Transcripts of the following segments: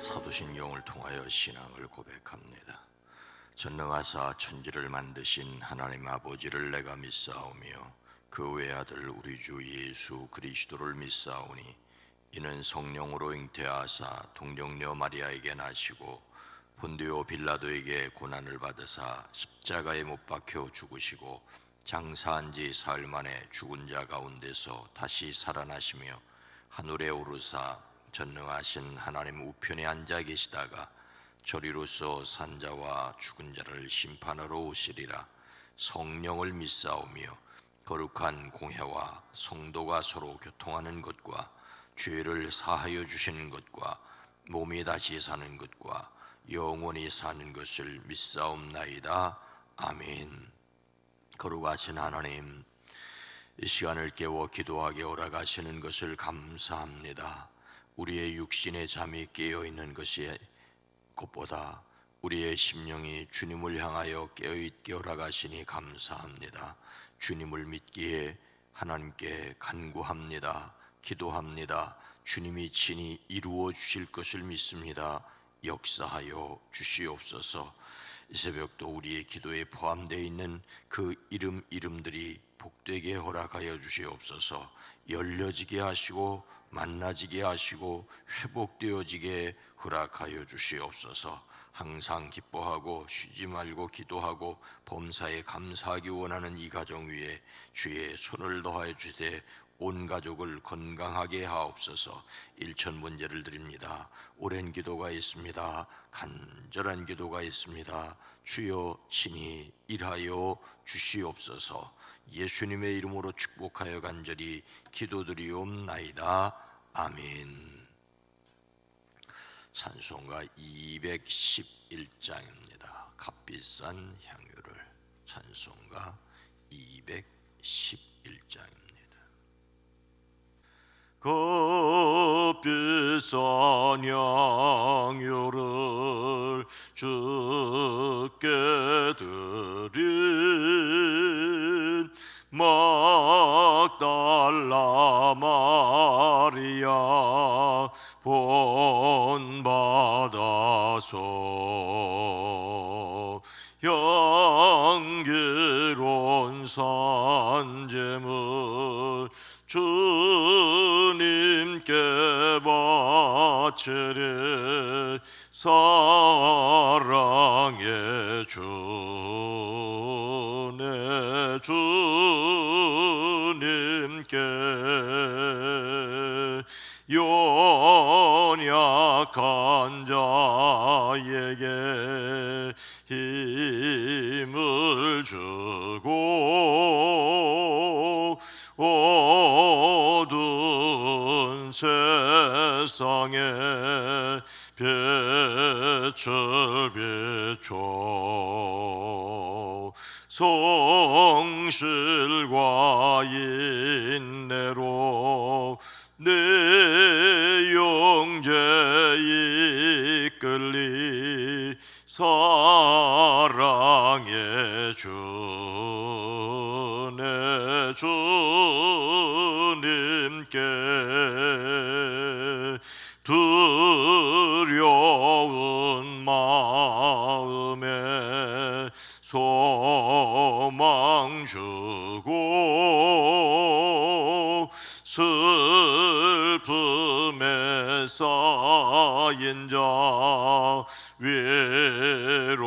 사도신경을 통하여 신앙을 고백합니다. 전능하사 천지를 만드신 하나님 아버지를 내가 믿사오며 그 외아들 우리 주 예수 그리스도를 믿사오니 이는 성령으로 잉태하사 동정녀 마리아에게 나시고 본디오 빌라도에게 고난을 받으사 십자가에 못 박혀 죽으시고 장사한 지 사흘 만에 죽은 자 가운데서 다시 살아나시며 하늘에 오르사 전능하신 하나님 우편에 앉아 계시다가 저리로서 산자와 죽은 자를 심판하러 오시리라. 성령을 믿사오며 거룩한 공회와 성도가 서로 교통하는 것과 죄를 사하여 주시는 것과 몸이 다시 사는 것과 영원히 사는 것을 믿사옵나이다. 아멘. 거룩하신 하나님, 이 시간을 깨워 기도하게 허락하시는 것을 감사합니다. 우리의 육신의 잠이 깨어있는 것이 것보다 우리의 심령이 주님을 향하여 깨어있게 허락하시니 감사합니다. 주님을 믿기에 하나님께 간구합니다. 기도합니다. 주님이 친히 이루어 주실 것을 믿습니다. 역사하여 주시옵소서. 이 새벽도 우리의 기도에 포함되어 있는 그 이름들이 복되게 허락하여 주시옵소서. 열려지게 하시고 만나지게 하시고 회복되어지게 허락하여 주시옵소서. 항상 기뻐하고 쉬지 말고 기도하고 범사에 감사하기 원하는 이 가정 위에 주의 손을 더하여 주되 온 가족을 건강하게 하옵소서. 일천 문제를 드립니다. 오랜 기도가 있습니다. 간절한 기도가 있습니다. 주여 친히 일하여 주시옵소서. 예수님의 이름으로 축복하여 간절히 기도드리옵나이다. 아멘. 찬송가 211장입니다. 값비싼 향유를. 찬송가 211장입니다. 값비싼 향유를 주께 드린 막달라 마리아 본받아서 향기로운 산재물 주님께 바치리. 사랑의 주 내 주님께 연약한 자에게 힘을 주고 어두운 세상에 빛을 비춰 성실과 인내로 내 영제 이끌리. 사랑의 주 내 주님께 두려운 마음에 소망 주고 슬픔에 쌓인 자 위로하며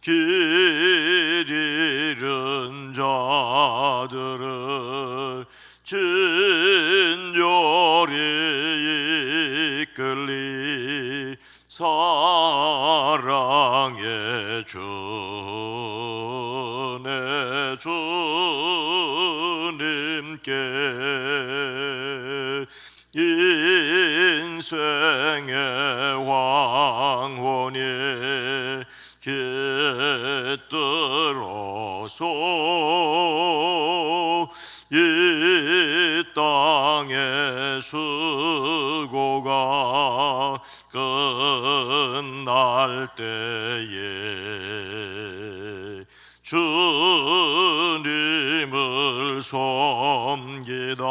길 잃은 자들을 친절히 이끌리. 사랑의 주 내 주님께 인생의 황혼이 깃들어서 이 땅의 수고가 끝날 때에 주님을 섬기다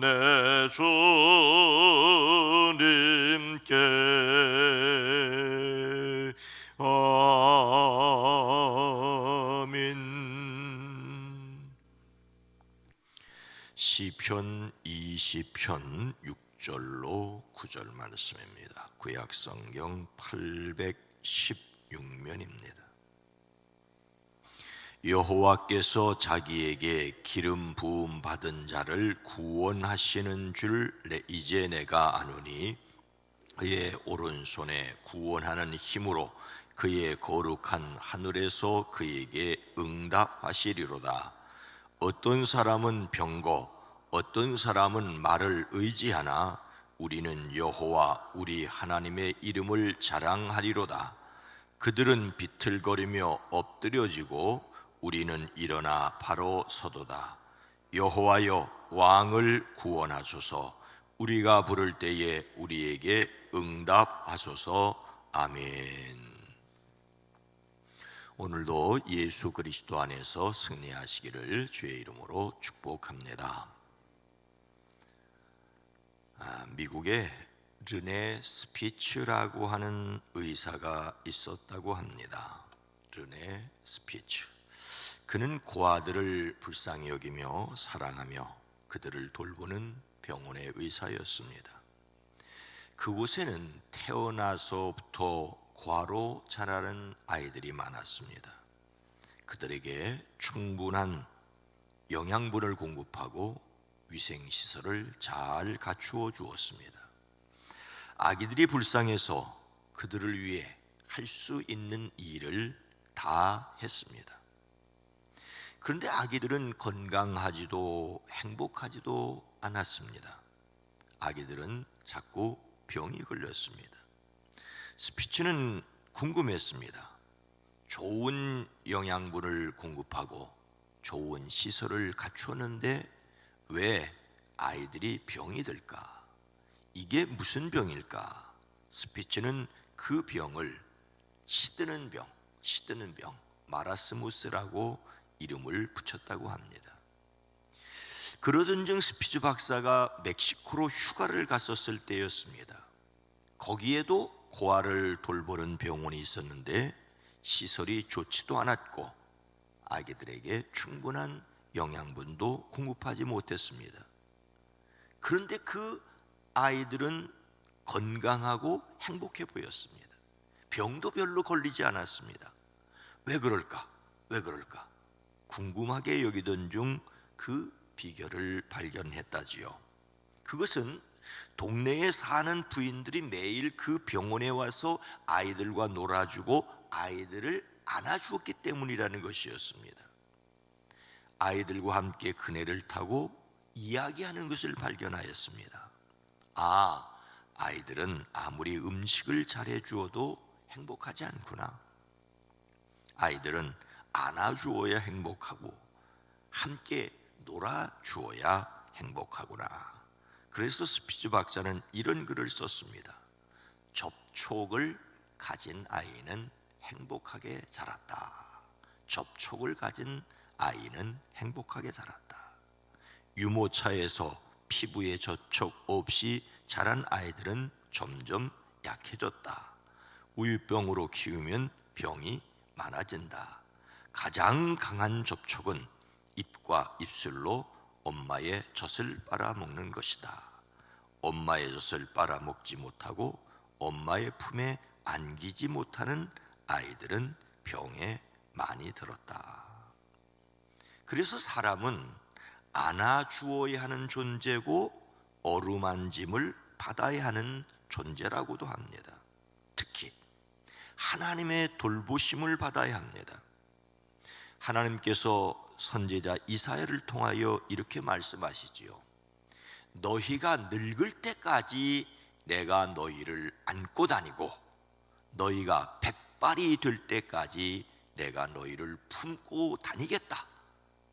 내 주님께 아멘. 시편 20편 6절로 9절 말씀입니다. 구약성경 816면입니다. 여호와께서 자기에게 기름 부음 받은 자를 구원하시는 줄 이제 내가 아노니 그의 오른손에 구원하는 힘으로 그의 거룩한 하늘에서 그에게 응답하시리로다. 어떤 사람은 병거, 어떤 사람은 말을 의지하나 우리는 여호와 우리 하나님의 이름을 자랑하리로다. 그들은 비틀거리며 엎드려지고 우리는 일어나 바로 서도다. 여호와여, 왕을 구원하소서. 우리가 부를 때에 우리에게 응답하소서. 아멘. 오늘도 예수 그리스도 안에서 승리하시기를 주의 이름으로 축복합니다. 미국에 르네 스피츠라고 하는 의사가 있었다고 합니다. 르네 스피츠. 그는 고아들을 불쌍히 여기며 사랑하며 그들을 돌보는 병원의 의사였습니다. 그곳에는 태어나서부터 과로 자라는 아이들이 많았습니다. 그들에게 충분한 영양분을 공급하고 위생시설을 잘 갖추어 주었습니다. 아기들이 불쌍해서 그들을 위해 할 수 있는 일을 다 했습니다. 그런데 아기들은 건강하지도 행복하지도 않았습니다. 아기들은 자꾸 병이 걸렸습니다. 스피츠는 궁금했습니다. 좋은 영양분을 공급하고 좋은 시설을 갖추었는데 왜 아이들이 병이 들까? 이게 무슨 병일까? 스피츠는 그 병을 시드는 병, 마라스무스라고 이름을 붙였다고 합니다. 그러던 중 스피츠 박사가 멕시코로 휴가를 갔었을 때였습니다. 거기에도 고아를 돌보는 병원이 있었는데 시설이 좋지도 않았고 아기들에게 충분한 영양분도 공급하지 못했습니다. 그런데 그 아이들은 건강하고 행복해 보였습니다. 병도 별로 걸리지 않았습니다. 왜 그럴까? 궁금하게 여기던 중 그 비결을 발견했다지요. 그것은 동네에 사는 부인들이 매일 그 병원에 와서 아이들과 놀아주고 아이들을 안아주었기 때문이라는 것이었습니다. 아이들과 함께 그네를 타고 이야기하는 것을 발견하였습니다. 아이들은 아무리 음식을 잘해주어도 행복하지 않구나. 아이들은 안아주어야 행복하고 함께 놀아주어야 행복하구나. 그래서 스피츠 박사는 이런 글을 썼습니다. 접촉을 가진 아이는 행복하게 자랐다. 접촉을 가진 아이는 행복하게 자랐다. 유모차에서 피부에 접촉 없이 자란 아이들은 점점 약해졌다. 우유병으로 키우면 병이 많아진다. 가장 강한 접촉은 입과 입술로 엄마의 젖을 빨아먹는 것이다. 엄마의 젖을 빨아먹지 못하고 엄마의 품에 안기지 못하는 아이들은 병에 많이 들었다. 그래서 사람은 안아주어야 하는 존재고 어루만짐을 받아야 하는 존재라고도 합니다. 특히 하나님의 돌보심을 받아야 합니다. 하나님께서 선지자 이사야를 통하여 이렇게 말씀하시지요. 너희가 늙을 때까지 내가 너희를 안고 다니고 너희가 백발이 될 때까지 내가 너희를 품고 다니겠다.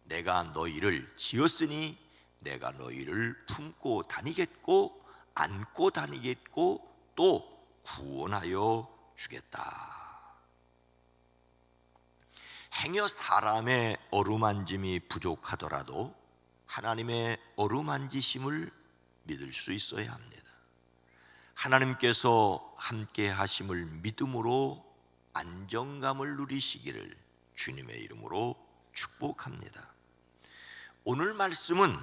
내가 너희를 지었으니 내가 너희를 품고 다니겠고 안고 다니겠고 또 구원하여 주겠다. 행여 사람의 어루만짐이 부족하더라도 하나님의 어루만지심을 믿을 수 있어야 합니다. 하나님께서 함께 하심을 믿음으로 안정감을 누리시기를 주님의 이름으로 축복합니다. 오늘 말씀은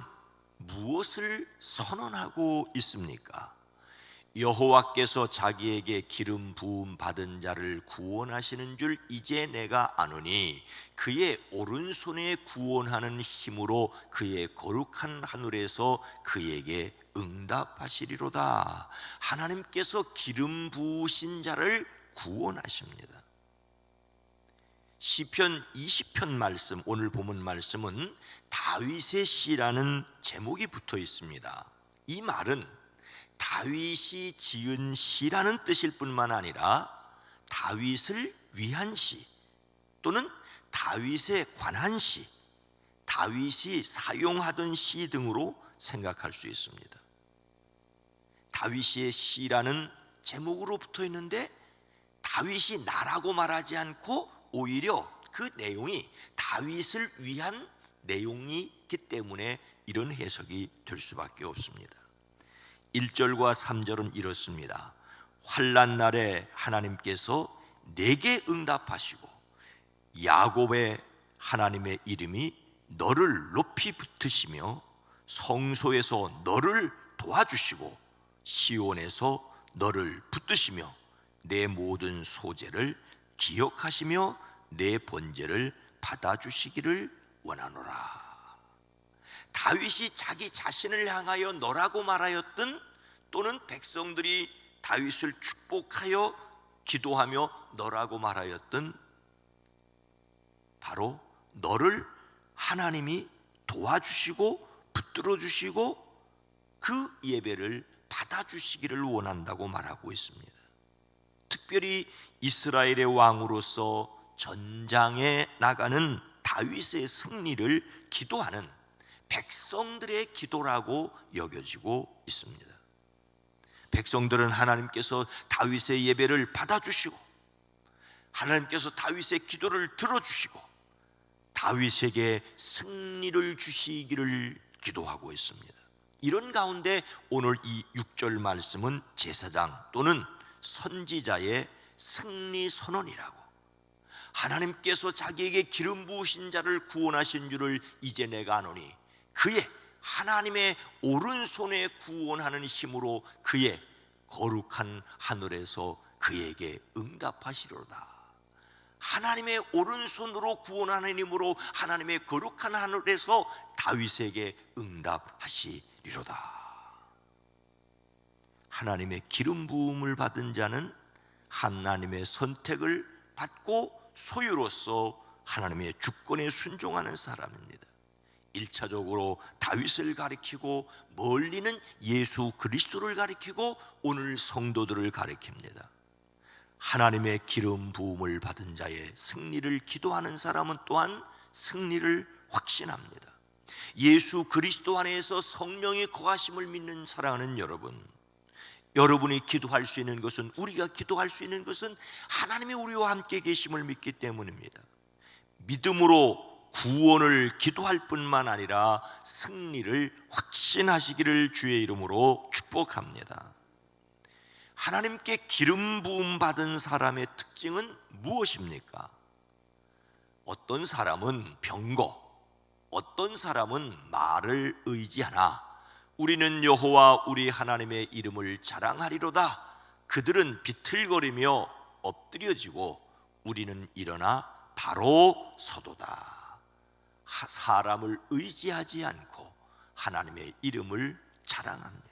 무엇을 선언하고 있습니까? 여호와께서 자기에게 기름 부음 받은 자를 구원하시는 줄 이제 내가 아노니 그의 오른손에 구원하는 힘으로 그의 거룩한 하늘에서 그에게 응답하시리로다. 하나님께서 기름 부으신 자를 구원하십니다. 시편 20편 말씀, 오늘 본문 말씀은 다윗의 시라는 제목이 붙어 있습니다. 이 말은 다윗이 지은 시라는 뜻일 뿐만 아니라 다윗을 위한 시 또는 다윗에 관한 시, 다윗이 사용하던 시 등으로 생각할 수 있습니다. 다윗의 시라는 제목으로 붙어 있는데 다윗이 나라고 말하지 않고 오히려 그 내용이 다윗을 위한 내용이기 때문에 이런 해석이 될 수밖에 없습니다. 1절과 3절은 이렇습니다. 환난 날에 하나님께서 내게 응답하시고 야곱의 하나님의 이름이 너를 높이 붙으시며 성소에서 너를 도와주시고 시온에서 너를 붙드시며 내 모든 소재를 기억하시며 내 번제를 받아주시기를 원하노라. 다윗이 자기 자신을 향하여 너라고 말하였던 또는 백성들이 다윗을 축복하여 기도하며 너라고 말하였던 바로 너를 하나님이 도와주시고 붙들어 주시고 그 예배를 받아주시기를 원한다고 말하고 있습니다. 특별히 이스라엘의 왕으로서 전장에 나가는 다윗의 승리를 기도하는 백성들의 기도라고 여겨지고 있습니다. 백성들은 하나님께서 다윗의 예배를 받아주시고 하나님께서 다윗의 기도를 들어주시고 다윗에게 승리를 주시기를 기도하고 있습니다. 이런 가운데 오늘 이 6절 말씀은 제사장 또는 선지자의 승리 선언이라고, 하나님께서 자기에게 기름 부으신 자를 구원하신 줄을 이제 내가 아노니 그의 하나님의 오른손에 구원하는 힘으로 그의 거룩한 하늘에서 그에게 응답하시리로다. 하나님의 오른손으로 구원하는 힘으로 하나님의 거룩한 하늘에서 다윗에게 응답하시리로다. 하나님의 기름 부음을 받은 자는 하나님의 선택을 받고 소유로서 하나님의 주권에 순종하는 사람입니다. 1차적으로 다윗을 가리키고 멀리는 예수 그리스도를 가리키고 오늘 성도들을 가리킵니다. 하나님의 기름 부음을 받은 자의 승리를 기도하는 사람은 또한 승리를 확신합니다. 예수 그리스도 안에서 성령의 거하심을 믿는 사랑하는 여러분, 여러분이 기도할 수 있는 것은, 우리가 기도할 수 있는 것은 하나님이 우리와 함께 계심을 믿기 때문입니다. 믿음으로 구원을 기도할 뿐만 아니라 승리를 확신하시기를 주의 이름으로 축복합니다. 하나님께 기름 부음 받은 사람의 특징은 무엇입니까? 어떤 사람은 병거, 어떤 사람은 말을 의지하나 우리는 여호와 우리 하나님의 이름을 자랑하리로다. 그들은 비틀거리며 엎드려지고 우리는 일어나 바로 서도다. 사람을 의지하지 않고 하나님의 이름을 자랑합니다.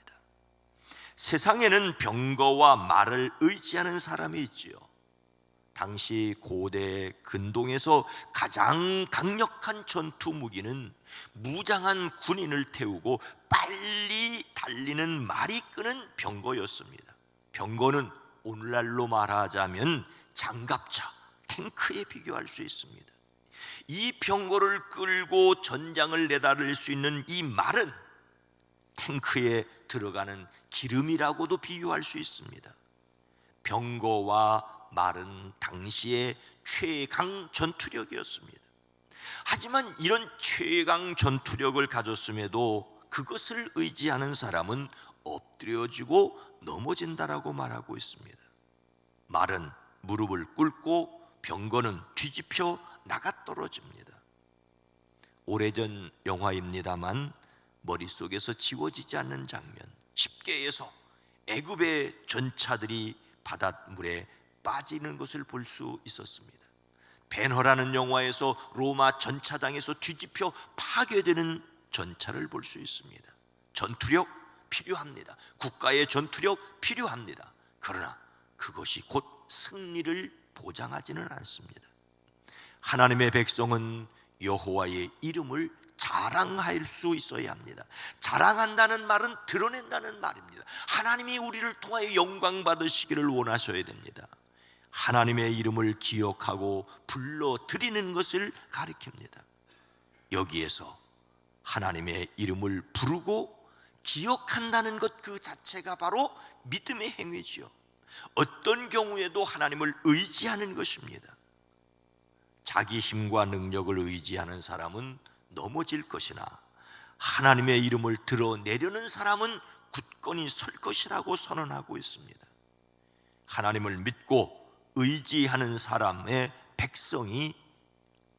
세상에는 병거와 말을 의지하는 사람이 있지요. 당시 고대 근동에서 가장 강력한 전투 무기는 무장한 군인을 태우고 빨리 달리는 말이 끄는 병거였습니다. 병거는 오늘날로 말하자면 장갑차, 탱크에 비교할 수 있습니다. 이 병거를 끌고 전장을 내다릴 수 있는 이 말은 탱크에 들어가는 기름이라고도 비유할 수 있습니다. 병거와 말은 당시의 최강 전투력이었습니다. 하지만 이런 최강 전투력을 가졌음에도 그것을 의지하는 사람은 엎드려지고 넘어진다라고 말하고 있습니다. 말은 무릎을 꿇고 병거는 뒤집혀 나가떨어집니다. 오래전 영화입니다만 머릿속에서 지워지지 않는 장면, 10계에서 애굽의 전차들이 바닷물에 빠지는 것을 볼 수 있었습니다. 벤허라는 영화에서 로마 전차장에서 뒤집혀 파괴되는 전차를 볼 수 있습니다. 전투력 필요합니다. 국가의 전투력 필요합니다. 그러나 그것이 곧 승리를 보장하지는 않습니다. 하나님의 백성은 여호와의 이름을 자랑할 수 있어야 합니다. 자랑한다는 말은 드러낸다는 말입니다. 하나님이 우리를 통하여 영광 받으시기를 원하셔야 됩니다. 하나님의 이름을 기억하고 불러드리는 것을 가리킵니다. 여기에서 하나님의 이름을 부르고 기억한다는 것 그 자체가 바로 믿음의 행위지요. 어떤 경우에도 하나님을 의지하는 것입니다. 자기 힘과 능력을 의지하는 사람은 넘어질 것이나 하나님의 이름을 드러내려는 사람은 굳건히 설 것이라고 선언하고 있습니다. 하나님을 믿고 의지하는 사람의 백성이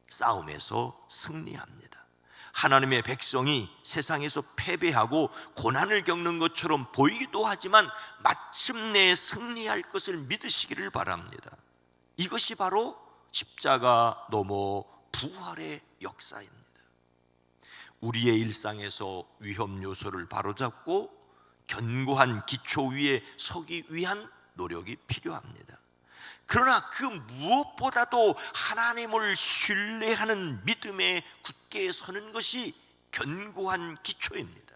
싸움에서 승리합니다. 하나님의 백성이 세상에서 패배하고 고난을 겪는 것처럼 보이기도 하지만 마침내 승리할 것을 믿으시기를 바랍니다. 이것이 바로 십자가 넘어 부활의 역사입니다. 우리의 일상에서 위험 요소를 바로잡고 견고한 기초 위에 서기 위한 노력이 필요합니다. 그러나 그 무엇보다도 하나님을 신뢰하는 믿음에 굳게 서는 것이 견고한 기초입니다.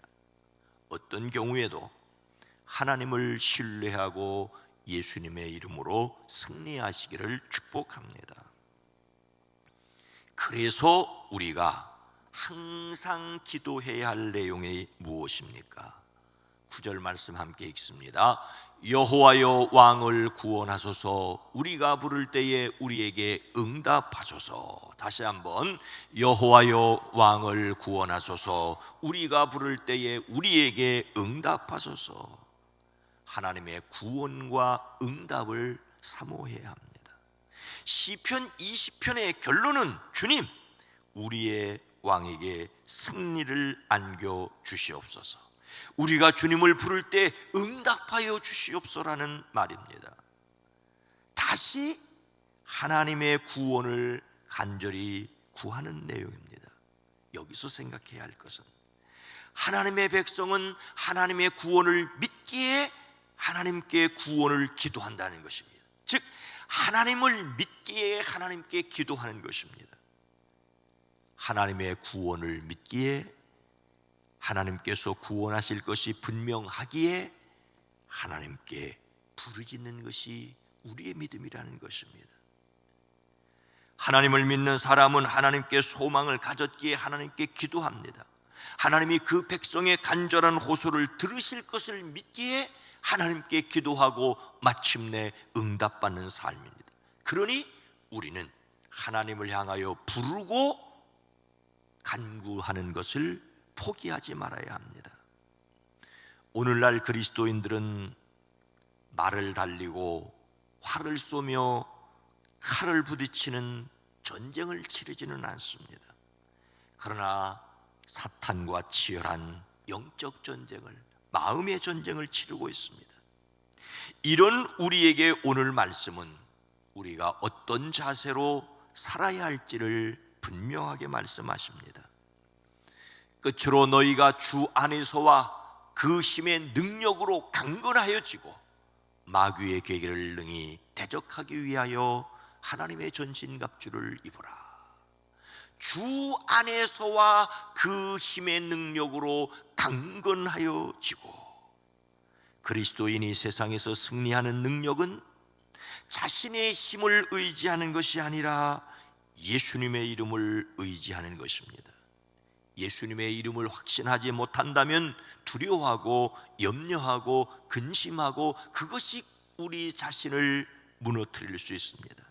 어떤 경우에도 하나님을 신뢰하고 예수님의 이름으로 승리하시기를 축복합니다. 그래서 우리가 항상 기도해야 할 내용이 무엇입니까? 9절 말씀 함께 읽습니다. 여호와여 왕을 구원하소서. 우리가 부를 때에 우리에게 응답하소서. 다시 한번, 여호와여 왕을 구원하소서. 우리가 부를 때에 우리에게 응답하소서. 하나님의 구원과 응답을 사모해야 합니다. 시편 20편의 결론은 주님, 우리의 왕에게 승리를 안겨 주시옵소서. 우리가 주님을 부를 때 응답하여 주시옵소라는 말입니다. 다시 하나님의 구원을 간절히 구하는 내용입니다. 여기서 생각해야 할 것은 하나님의 백성은 하나님의 구원을 믿기에 하나님께 구원을 기도한다는 것입니다. 즉 하나님을 믿기에 하나님께 기도하는 것입니다. 하나님의 구원을 믿기에 하나님께서 구원하실 것이 분명하기에 하나님께 부르짖는 것이 우리의 믿음이라는 것입니다. 하나님을 믿는 사람은 하나님께 소망을 가졌기에 하나님께 기도합니다. 하나님이 그 백성의 간절한 호소를 들으실 것을 믿기에 하나님께 기도하고 마침내 응답받는 삶입니다. 그러니 우리는 하나님을 향하여 부르고 간구하는 것을 포기하지 말아야 합니다. 오늘날 그리스도인들은 말을 달리고 활을 쏘며 칼을 부딪히는 전쟁을 치르지는 않습니다. 그러나 사탄과 치열한 영적 전쟁을, 마음의 전쟁을 치르고 있습니다. 이런 우리에게 오늘 말씀은 우리가 어떤 자세로 살아야 할지를 분명하게 말씀하십니다. 끝으로 너희가 주 안에서와 그 힘의 능력으로 강건하여지고 마귀의 계계를 능히 대적하기 위하여 하나님의 전신갑주를 입으라. 주 안에서와 그 힘의 능력으로 강건하여지고, 그리스도인이 세상에서 승리하는 능력은 자신의 힘을 의지하는 것이 아니라 예수님의 이름을 의지하는 것입니다. 예수님의 이름을 확신하지 못한다면 두려워하고 염려하고 근심하고 그것이 우리 자신을 무너뜨릴 수 있습니다.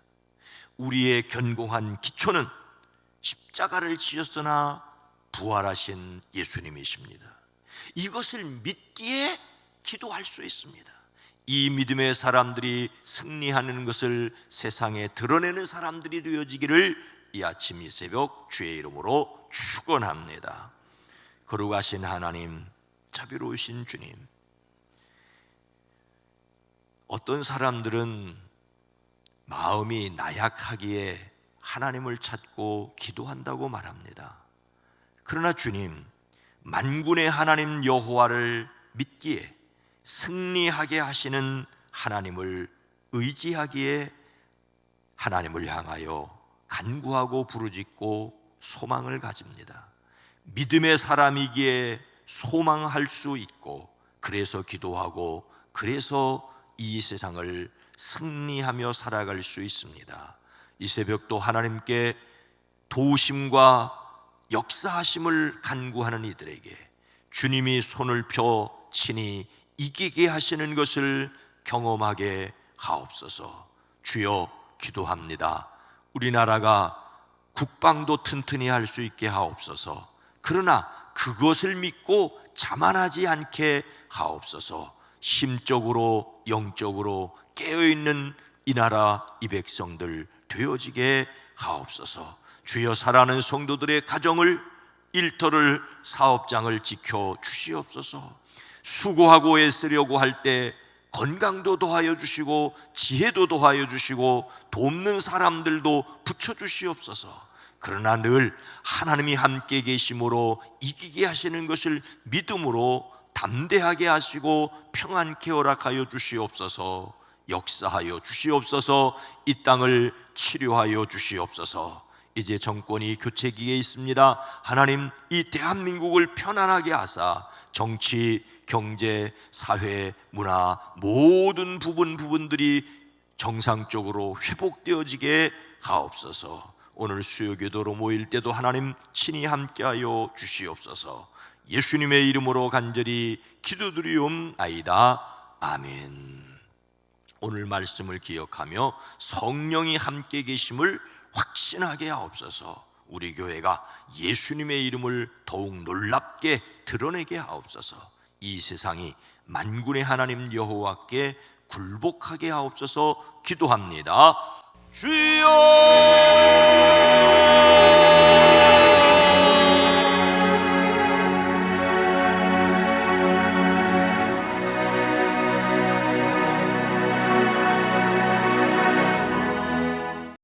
우리의 견고한 기초는 십자가를 지셨으나 부활하신 예수님이십니다. 이것을 믿기에 기도할 수 있습니다. 이 믿음의 사람들이 승리하는 것을 세상에 드러내는 사람들이 되어지기를 이 아침 이 새벽 주의 이름으로 축원합니다. 거룩하신 하나님, 자비로우신 주님, 어떤 사람들은 마음이 나약하기에 하나님을 찾고 기도한다고 말합니다. 그러나 주님, 만군의 하나님 여호와를 믿기에 승리하게 하시는 하나님을 의지하기에 하나님을 향하여 간구하고 부르짖고 소망을 가집니다. 믿음의 사람이기에 소망할 수 있고, 그래서 기도하고, 그래서 이 세상을 승리하며 살아갈 수 있습니다. 이 새벽도 하나님께 도우심과 역사하심을 간구하는 이들에게 주님이 손을 펴 친히 이기게 하시는 것을 경험하게 하옵소서. 주여, 기도합니다. 우리나라가 국방도 튼튼히 할 수 있게 하옵소서. 그러나 그것을 믿고 자만하지 않게 하옵소서. 심적으로 영적으로 깨어있는 이 나라 이 백성들 되어지게 하옵소서. 주여, 살아가는 성도들의 가정을, 일터를, 사업장을 지켜 주시옵소서. 수고하고 애쓰려고 할 때 건강도 더하여 주시고 지혜도 더하여 주시고 돕는 사람들도 붙여주시옵소서. 그러나 늘 하나님이 함께 계심으로 이기게 하시는 것을 믿음으로 담대하게 하시고 평안케 허락하여 주시옵소서. 역사하여 주시옵소서. 이 땅을 치료하여 주시옵소서. 이제 정권이 교체기에 있습니다. 하나님, 이 대한민국을 편안하게 하사 정치, 경제, 사회, 문화 모든 부분들이 정상적으로 회복되어지게 하옵소서. 오늘 수요기도로 모일 때도 하나님 친히 함께하여 주시옵소서. 예수님의 이름으로 간절히 기도드리옵나이다. 아멘. 오늘 말씀을 기억하며 성령이 함께 계심을 확신하게 하옵소서. 우리 교회가 예수님의 이름을 더욱 놀랍게 드러내게 하옵소서. 이 세상이 만군의 하나님 여호와께 굴복하게 하옵소서. 기도합니다. 주여!